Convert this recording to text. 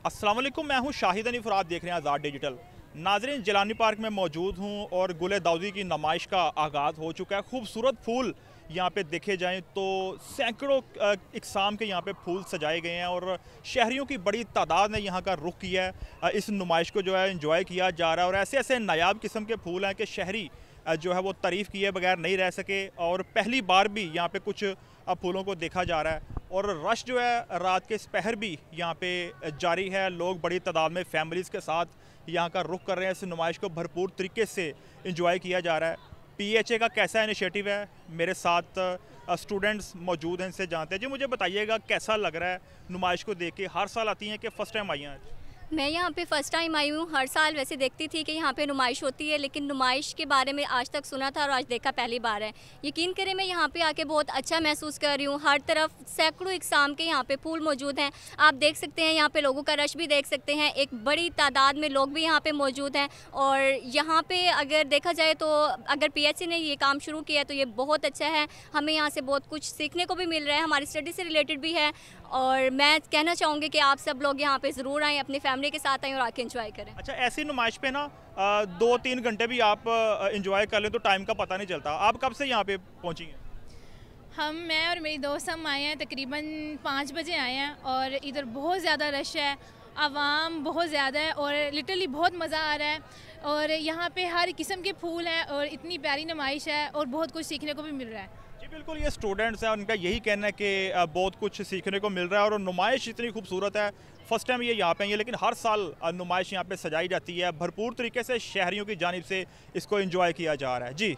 अस्सलाम वालेकुम, मैं हूं शाहिद अनी फराद, देख रहे हैं आज़ाद डिजिटल। नाज़रीन, जिलानी पार्क में मौजूद हूं और गुल दाऊदी की नुमाइश का आगाज़ हो चुका है। खूबसूरत फूल यहाँ पे देखे जाएं तो सैकड़ों इकसाम के यहाँ पे फूल सजाए गए हैं और शहरियों की बड़ी तादाद ने यहाँ का रुख किया है। इस नुमाइश को जो है इंजॉय किया जा रहा है और ऐसे ऐसे नायाब किस्म के फूल हैं कि शहरी जो है वो तारीफ़ किए बगैर नहीं रह सके और पहली बार भी यहाँ पे कुछ फूलों को देखा जा रहा है। और रश जो है रात के पहर भी यहाँ पे जारी है। लोग बड़ी तादाद में फैमिलीज़ के साथ यहाँ का रुख कर रहे हैं। इस नुमाइश को भरपूर तरीके से इंजॉय किया जा रहा है। पीएचए का कैसा इनिशिएटिव है, मेरे साथ स्टूडेंट्स मौजूद हैं, इनसे जानते हैं। जी, मुझे बताइएगा कैसा लग रहा है नुमाइश को देख के? हर साल आती हैं कि फ़र्स्ट टाइम आई हैं आज? मैं यहाँ पे फ़र्स्ट टाइम आई हूँ। हर साल वैसे देखती थी कि यहाँ पे नुमाइश होती है, लेकिन नुमाइश के बारे में आज तक सुना था और आज देखा पहली बार है। यकीन करें, मैं यहाँ पे आके बहुत अच्छा महसूस कर रही हूँ। हर तरफ सैकड़ों इकसाम के यहाँ पे फूल मौजूद हैं। आप देख सकते हैं, यहाँ पे लोगों का रश भी देख सकते हैं। एक बड़ी तादाद में लोग भी यहाँ पे मौजूद हैं और यहाँ पे अगर देखा जाए तो अगर पीएचसी ने ये काम शुरू किया तो ये बहुत अच्छा है। हमें यहाँ से बहुत कुछ सीखने को भी मिल रहा है, हमारी स्टडी से रिलेटेड भी है। और मैं कहना चाहूँगी कि आप सब लोग यहाँ पे ज़रूर आएँ, अपनी फैमिली के साथ आएँ और आके एंजॉय करें। अच्छा, ऐसी नुमाइश पे ना 2-3 घंटे भी आप इंजॉय कर लें तो टाइम का पता नहीं चलता। आप कब से यहाँ पे पहुँची हैं? मैं और मेरी दोस्त हम आए हैं, तकरीबन 5 बजे आए हैं और इधर बहुत ज़्यादा रश है, आवाम बहुत ज़्यादा है और लिटरली बहुत मज़ा आ रहा है। और यहाँ पे हर किस्म के फूल हैं और इतनी प्यारी नुमाइश है और बहुत कुछ सीखने को भी मिल रहा है। जी बिल्कुल, ये स्टूडेंट्स हैं, उनका यही कहना है कि बहुत कुछ सीखने को मिल रहा है और नुमाइश इतनी खूबसूरत है। फर्स्ट टाइम ये यहाँ पे हैं, लेकिन हर साल नुमाइश यहाँ पे सजाई जाती है। भरपूर तरीके से शहरियों की जानिब से इसको एंजॉय किया जा रहा है। जी।